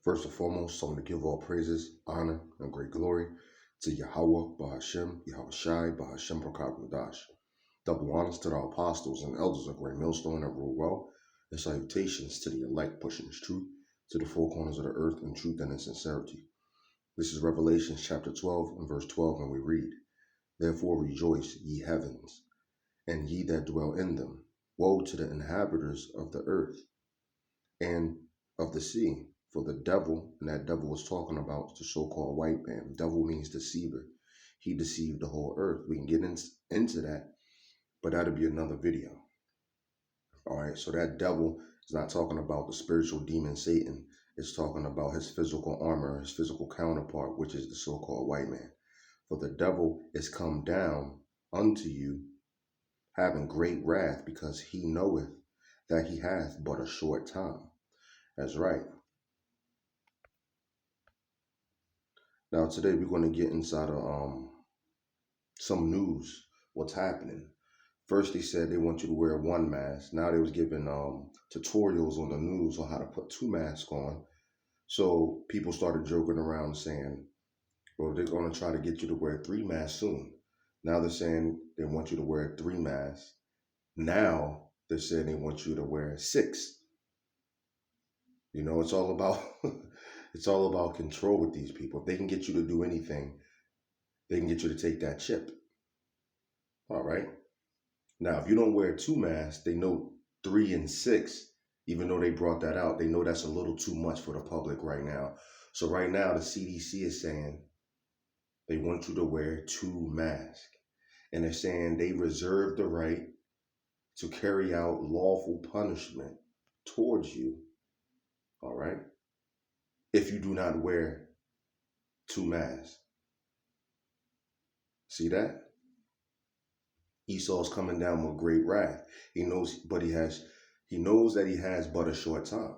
First and foremost, so I'm going to give all praises, honor, and great glory to Yahweh, Bahashem, Yahweh Shai, Bahashem Prakakwadash. Double honors to the apostles and elders of Great Millstone that rule well, and salutations to the elect pushing his truth to the four corners of the earth in truth and in sincerity. This is Revelation chapter 12 and verse 12, and we read, Therefore rejoice, ye heavens, and ye that dwell in them. Woe to the inhabitants of the earth and of the sea. For the devil, and that devil was talking about the so-called white man. Devil means deceiver. He deceived the whole earth. We can get into that, but that'll be another video. All right, so that devil is not talking about the spiritual demon Satan. It's talking about his physical armor, his physical counterpart, which is the so-called white man. For the devil is come down unto you, having great wrath, because he knoweth that he hath but a short time. That's right. Now today we're going to get inside of some news, what's happening. First they said they want you to wear one mask. Now they was giving tutorials on the news on how to put two masks on. So people started joking around saying, well, they're going to try to get you to wear three masks soon. Now they're saying they want you to wear three masks. Now they're saying they want you to wear six. You know, it's all about it's all about control with these people. If they can get you to do anything, they can get you to take that chip. All right. Now, if you don't wear two masks, they know 3 and 6, even though they brought that out, they know that's a little too much for the public right now. So right now, the CDC is saying they want you to wear 2 masks. And they're saying they reserve the right to carry out lawful punishment towards you. All right. If you do not wear 2 masks. See that? Esau's coming down with great wrath. He knows, but he knows that he has but a short time.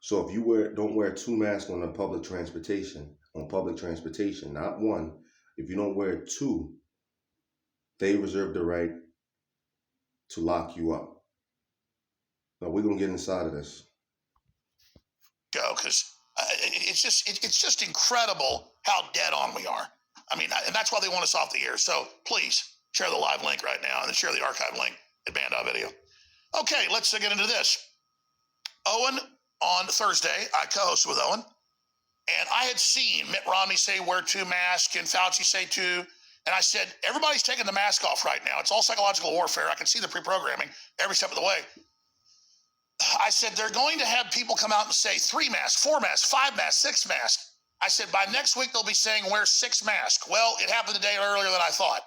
So if you don't wear 2 masks on public transportation, not one, if you don't wear 2, they reserve the right to lock you up. Now we're gonna get inside of this. Go, because it's just incredible how dead on we are. I mean, and that's why they want us off the air. So please share the live link right now and then share the archive link at band.video. Okay, let's get into this. Owen, on Thursday, I co-hosted with Owen, and I had seen Mitt Romney say wear 2 masks and Fauci say 2. And I said, everybody's taking the mask off right now. It's all psychological warfare. I can see the pre-programming every step of the way. I said, they're going to have people come out and say 3 masks, 4 masks, 5 masks, 6 masks. I said, by next week, they'll be saying wear 6 masks. Well, it happened a day earlier than I thought.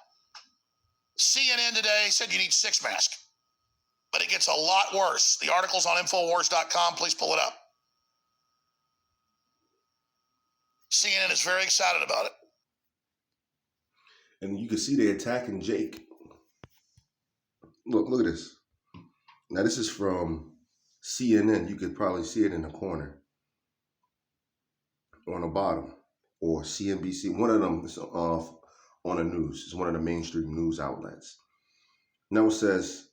CNN today said you need 6 masks. But it gets a lot worse. The article's on Infowars.com. Please pull it up. CNN is very excited about it. And you can see they're attacking Jake. Look at this. Now, this is from CNN. You could probably see it in the corner on the bottom, or CNBC. One of them is on the news. It's one of the mainstream news outlets. Now it says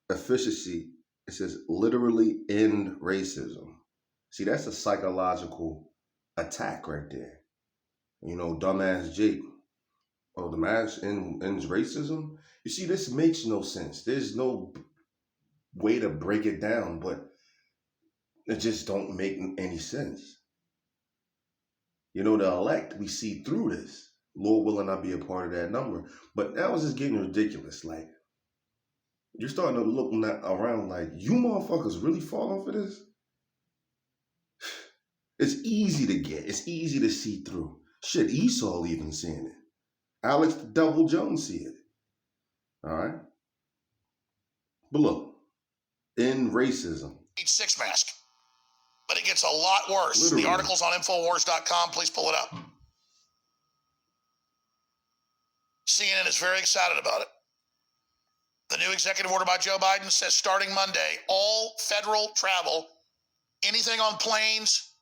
efficiency. It says literally end racism. See, that's a psychological attack right there. You know, dumbass Jake. Oh, the mask ends racism? You see, this makes no sense. There's no way to break it down, but it just don't make any sense. You know, the elect, we see through this. Lord willing, I'll be a part of that number. But that was just getting ridiculous. Like, you're starting to look around like, you motherfuckers really falling for this? It's easy to get. It's easy to see through. Shit, Esau even seeing it. Alex the Devil Jones see it. All right? But look, in racism. Need 6 masks. But it gets a lot worse. Literally. The article's on Infowars.com. Please pull it up. CNN is very excited about it. The new executive order by Joe Biden says starting Monday, all federal travel, anything on planes,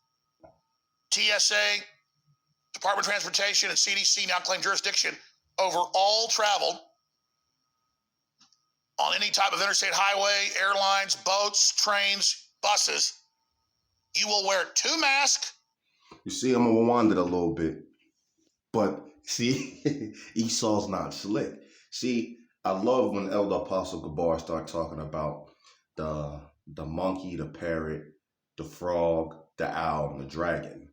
TSA, Department of Transportation, and CDC now claim jurisdiction over all travel on any type of interstate highway, airlines, boats, trains, buses. You will wear 2 masks. You see, I'm gonna wind it a little bit, but see, Esau's not slick. See, I love when Elder Apostle Gabar start talking about the the monkey, the parrot, the frog, the owl, and the dragon.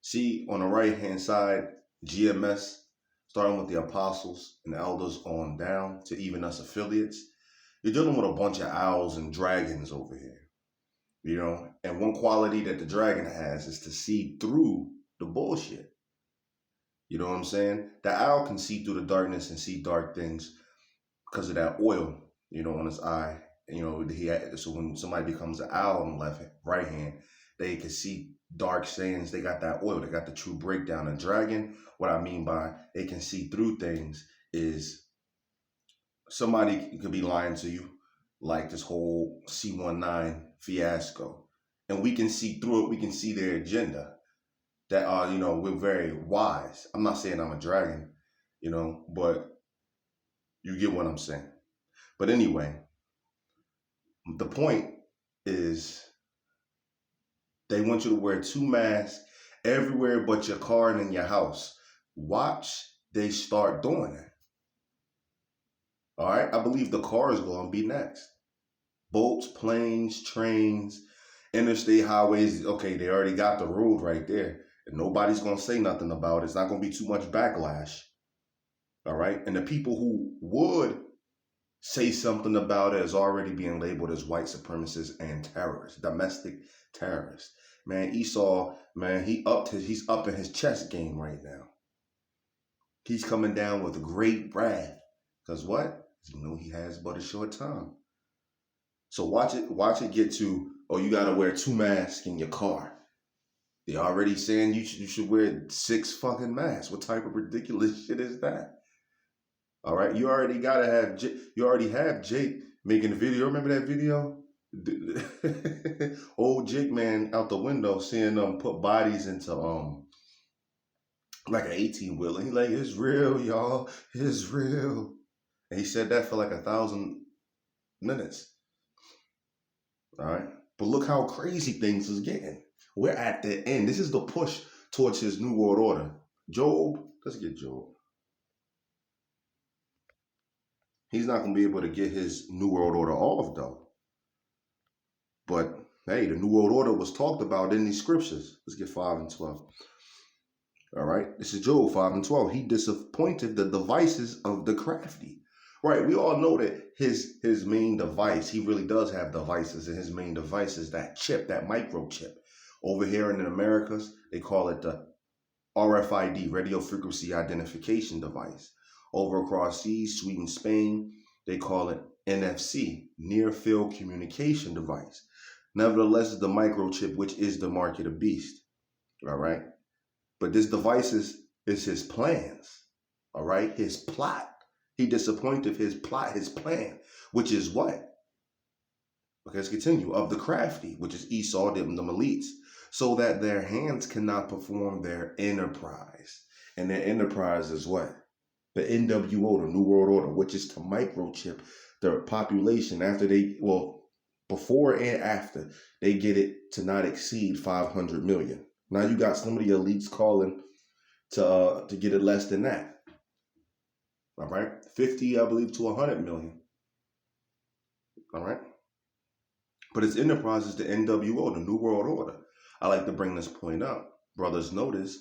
See, on the right hand side, GMS, starting with the apostles and elders on down to even us affiliates, you're dealing with a bunch of owls and dragons over here. You know, and one quality that the dragon has is to see through the bullshit. You know what I'm saying? The owl can see through the darkness and see dark things because of that oil, you know, on his eye. And, you know, so when somebody becomes an owl on the right hand, they can see dark sayings. They got that oil. They got the true breakdown. And dragon, what I mean by they can see through things is somebody could be lying to you, like this whole C19 fiasco, and we can see through it. We can see their agenda. That are, you know, we're very wise. I'm not saying I'm a dragon, you know, but you get what I'm saying. But anyway, the point is they want you to wear 2 masks everywhere but your car and in your house. Watch they start doing it. All right, I believe the car is going to be next. Boats, planes, trains, interstate highways. Okay, they already got the road right there. And nobody's going to say nothing about it. It's not going to be too much backlash. All right. And the people who would say something about it is already being labeled as white supremacists and terrorists, domestic terrorists. Man, Esau, man, he's up in his chess game right now. He's coming down with a great wrath. Because what? You know, he has but a short time. So watch it get to, oh, you got to wear 2 masks in your car. They're already saying you should wear 6 fucking masks. What type of ridiculous shit is that? All right, you already have Jake making the video. Remember that video? Old Jake man out the window seeing them put bodies into like an 18-wheeler. He like, it's real, y'all. It's real. And he said that for like 1,000 minutes. All right. But look how crazy things is getting. We're at the end. This is the push towards his new world order. Job, let's get Job. He's not going to be able to get his new world order off, though. But, hey, the new world order was talked about in these scriptures. Let's get 5 and 12. All right. This is Job 5 and 12. He disappointed the devices of the crafty. Right. We all know that his main device, he really does have devices, and his main device is that chip, that microchip. Over here in the Americas, they call it the RFID, radio frequency identification device. Over across seas, Sweden, Spain, they call it NFC, near field communication device. Nevertheless, it's the microchip, which is the mark of the beast. All right. But this device is his plans. All right. His plot. He disappointed his plot, his plan, which is what? Okay, let's continue. Of the crafty, which is Esau, the elites, so that their hands cannot perform their enterprise. And their enterprise is what? The NWO, the New World Order, which is to microchip the population before and after they get it to not exceed 500 million. Now you got some of the elites calling to get it less than that. All right, 50, I believe, to 100 million. All right, but its enterprise is the NWO, the New World Order. I like to bring this point up. Brothers notice,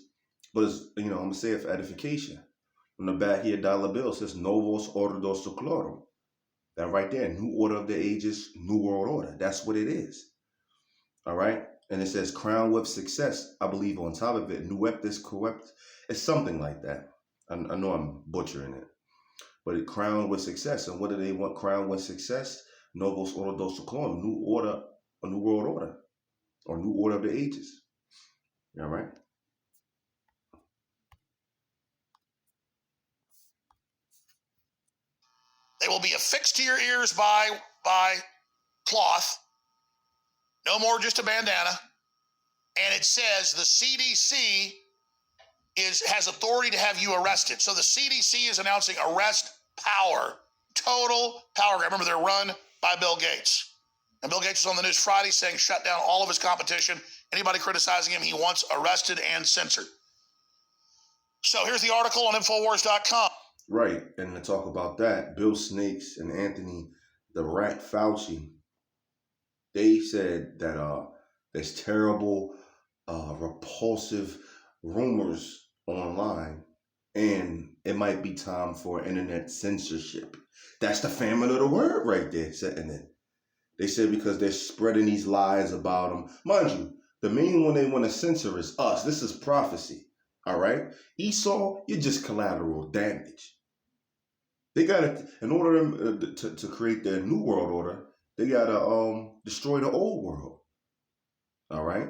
but it's, I'm gonna say it for edification. On the back here, dollar bill says Novos Ordo Seclorum. That right there, New Order of the Ages, New World Order. That's what it is. All right, and it says crown with success. I believe on top of it, Nueptis Coept. It's something like that. I know I'm butchering it. But it crowned with success. And what do they want crowned with success? Novos Ordo Seclorum, new order, a new world order, or new order of the ages. All right. They will be affixed to your ears by cloth. No more just a bandana. And it says the CDC has authority to have you arrested. So the CDC is announcing arrest power, total power. Remember, they're run by Bill Gates. And Bill Gates was on the news Friday saying shut down all of his competition. Anybody criticizing him, he wants arrested and censored. So here's the article on Infowars.com. Right, and to talk about that, Bill Snakes and Anthony the Rat Fauci, they said that there's terrible, repulsive rumors online, and it might be time for internet censorship. That's the family of the word right there, setting it. They said because they're spreading these lies about them. Mind you, the main one they want to censor is us. This is prophecy, all right? Esau, you're just collateral damage. They got to, in order to create their new world order, they got to destroy the old world, all right?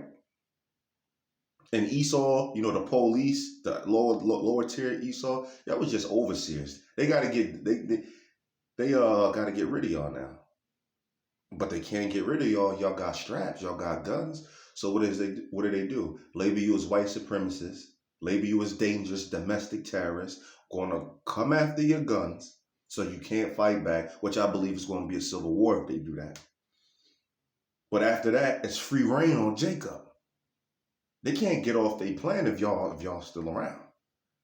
And Esau, you know, the police, the lower tier Esau, that was just overseers. They got to get they got to get rid of y'all now. But they can't get rid of y'all. Y'all got straps. Y'all got guns. So what do they do? Label you as white supremacists. Label you as dangerous domestic terrorists. Gonna come after your guns so you can't fight back, which I believe is going to be a civil war if they do that. But after that, it's free reign on Jacob. They can't get off their plan if y'all still around,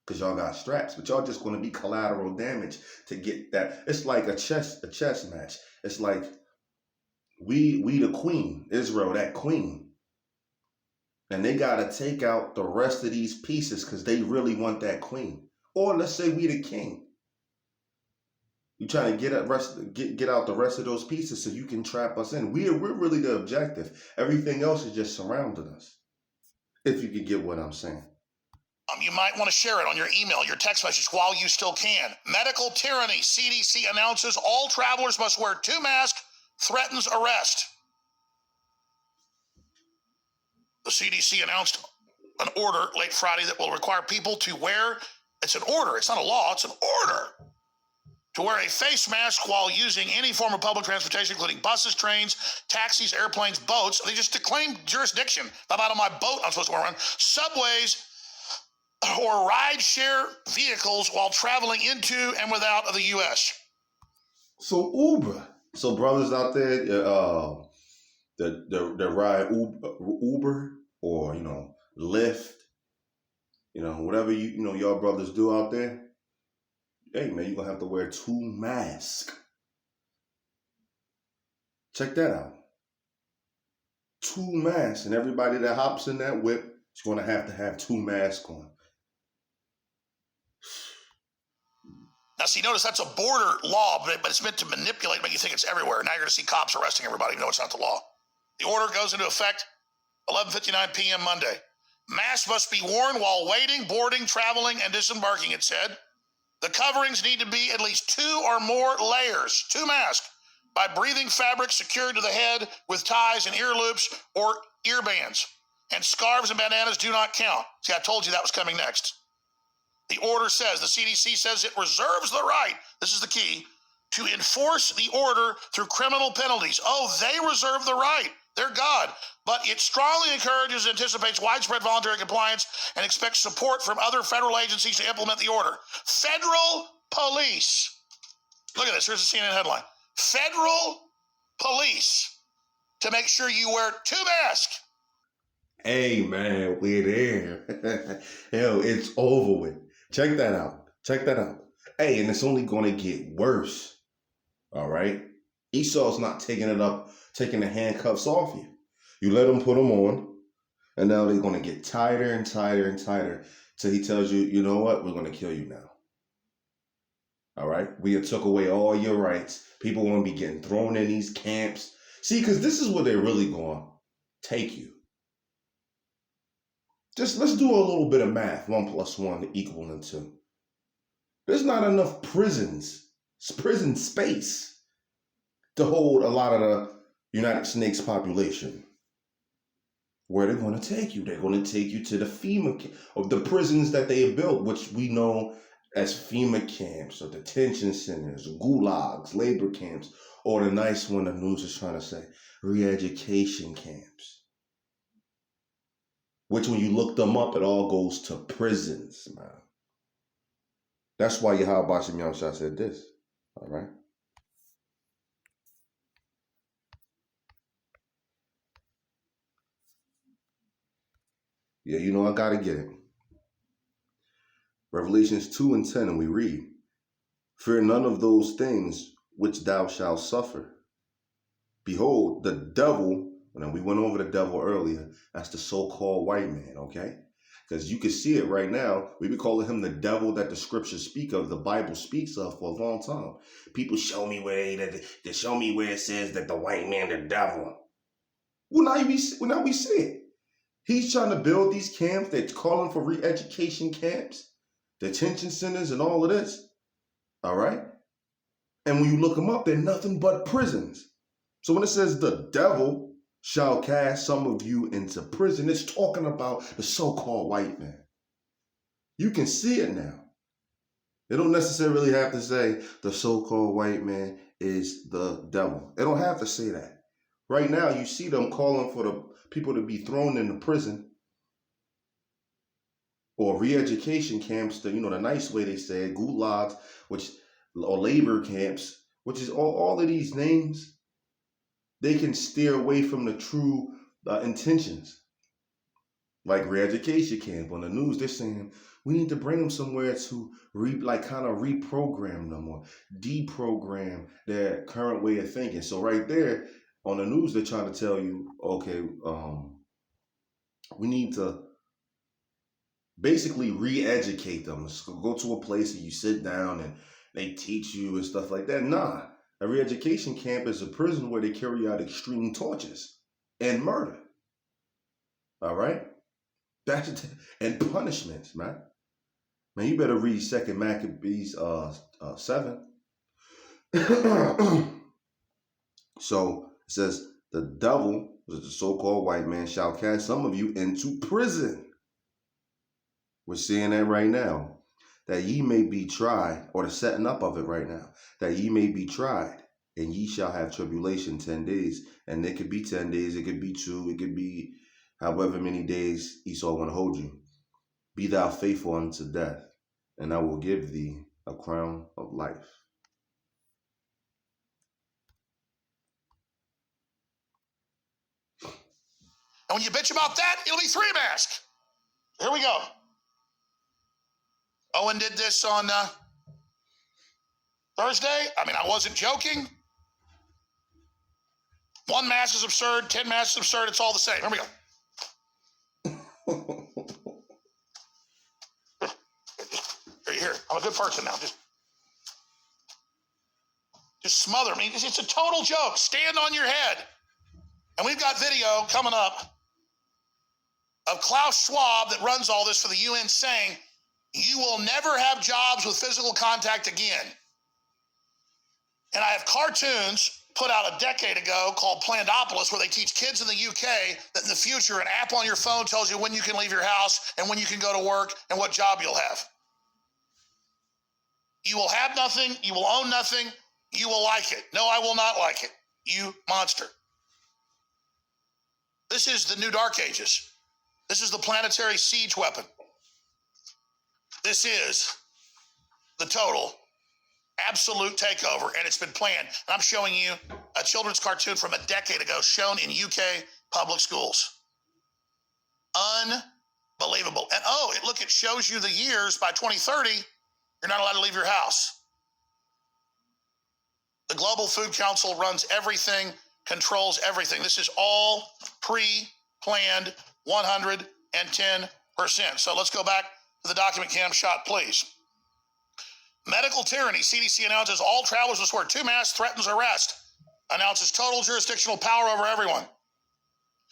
because y'all got straps. But y'all just going to be collateral damage to get that. It's like a chess match. It's like we the queen, Israel, that queen. And they got to take out the rest of these pieces because they really want that queen. Or let's say we the king. You trying to get out the rest of those pieces so you can trap us in. We're really the objective. Everything else is just surrounding us. If you could get what I'm saying. You might want to share it on your email, your text message while you still can. Medical tyranny. CDC announces all travelers must wear 2 masks, threatens arrest. The CDC announced an order late Friday that will require people to wear, it's an order, it's not a law, it's an order, to wear a face mask while using any form of public transportation, including buses, trains, taxis, airplanes, boats. They just claimed jurisdiction. If I'm out on my boat, I'm supposed to wear one. Subways or ride-share vehicles while traveling into and without of the U.S. So Uber. So brothers out there, that ride Uber or, you know, Lyft, you know, whatever y'all brothers do out there. Hey man, you're gonna have to wear 2 masks. Check that out. 2 masks, and everybody that hops in that whip is gonna have 2 masks on. Now, see, notice that's a border law, but it's meant to manipulate, make you think it's everywhere. Now you're going to see cops arresting everybody, even though it's not the law. The order goes into effect 11:59 p.m. Monday. Masks must be worn while waiting, boarding, traveling, and disembarking, it said. The coverings need to be at least 2 or more layers, 2 masks, by breathing fabric secured to the head with ties and ear loops or ear bands. And scarves and bandanas do not count. See, I told you that was coming next. The order says, the CDC says it reserves the right, this is the key, to enforce the order through criminal penalties. Oh, they reserve the right. They're God. But it strongly encourages and anticipates widespread voluntary compliance and expects support from other federal agencies to implement the order. Federal police. Look at this. Here's the CNN headline. Federal police to make sure you wear 2 masks. Hey man, we're there. Hell, it's over with. Check that out. Hey, and it's only gonna get worse. All right? Esau's not taking the handcuffs off you. You let him put them on, and now they're gonna get tighter and tighter and tighter till he tells you, you know what, we're gonna kill you now. All right? We have took away all your rights. People want to be getting thrown in these camps. See, because this is where they're really going to take you. Just let's do a little bit of math. 1 + 1 = 2. There's not enough prison space to hold a lot of the United Snakes population. Where they're going to take you? They're going to take you to the FEMA of the prisons that they have built, which we know as FEMA camps or detention centers, gulags, labor camps, or the nice one the news is trying to say, re-education camps. Which when you look them up, it all goes to prisons, man. That's why Yahweh Shem Yahshua said this, all right? Yeah, you know I gotta get it. Revelations 2 and 10, and we read, "Fear none of those things which thou shalt suffer. Behold, the devil," and we went over the devil earlier, that's the so-called white man, okay? Because you can see it right now. We've been calling him the devil that the scriptures speak of, the Bible speaks of for a long time. People show me where they show me where it says that the white man, the devil. Well, now we see it. He's trying to build these camps. They're calling for re-education camps, detention centers, and all of this. All right? And when you look them up, they're nothing but prisons. So when it says the devil shall cast some of you into prison, it's talking about the so-called white man. You can see it now. They don't necessarily have to say the so-called white man is the devil. They don't have to say that. Right now, you see them calling for the people to be thrown into prison or re-education camps, the nice way they say it, gulags, or labor camps, which is all of these names. They can steer away from the true intentions. Like re-education camp on the news, they're saying we need to bring them somewhere to kind of reprogram them or deprogram their current way of thinking. So right there on the news, they're trying to tell you, okay, we need to basically re-educate them. So go to a place and you sit down and they teach you and stuff like that. Nah, a re-education camp is a prison where they carry out extreme tortures and murder. All right? And punishments, man. Man, you better read 2 Maccabees 7. So it says, the devil, the so-called white man, shall cast some of you into prison. We're seeing that right now. That ye may be tried, or the setting up of it right now, that ye may be tried, and ye shall have tribulation 10 days. And it could be 10 days, it could be 2, it could be however many days Esau want to hold you. Be thou faithful unto death, and I will give thee a crown of life. And when you bitch about that, it'll be 3 masks. Here we go. Owen did this on Thursday. I mean, I wasn't joking. 1 mask is absurd. 10 masks is absurd. It's all the same. Here we go. Here, I'm a good person now. Just smother me. It's a total joke. Stand on your head. And we've got video coming up of Klaus Schwab that runs all this for the UN saying, you will never have jobs with physical contact again. And I have cartoons put out a decade ago called Plandopolis, where they teach kids in the UK that in the future, an app on your phone tells you when you can leave your house and when you can go to work and what job you'll have. You will have nothing. You will own nothing. You will like it. No, I will not like it. You monster. This is the new Dark Ages. This is the planetary siege weapon. This is the total, absolute takeover, and it's been planned. And I'm showing you a children's cartoon from a decade ago shown in UK public schools. Unbelievable. And it shows you the years by 2030, you're not allowed to leave your house. The Global Food Council runs everything, controls everything. This is all pre-planned 110%. So let's go back to the document cam shot, please. Medical tyranny. CDC announces all travelers must wear 2 masks, threatens arrest. Announces total jurisdictional power over everyone.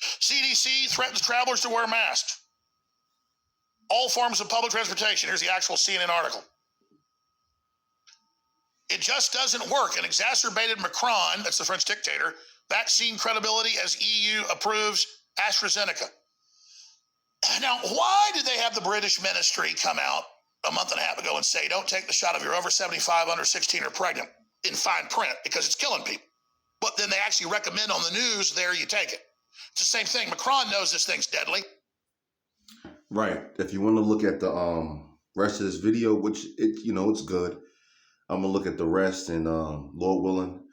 CDC threatens travelers to wear masks. All forms of public transportation. Here's the actual CNN article. It just doesn't work. An exacerbated Macron, that's the French dictator, vaccine credibility as EU approves AstraZeneca. Now, why did they have the British ministry come out a month and a half ago and say, don't take the shot if you're over 75, under 16, or pregnant in fine print because it's killing people? But then they actually recommend on the news, there you take it. It's the same thing. Macron knows this thing's deadly. Right. If you want to look at the rest of this video, which it's good. I'm gonna look at the rest and Lord willing,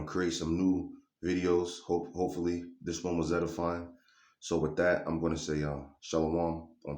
create some new videos. Hopefully this one was edifying. So with that, I'm going to say shalom.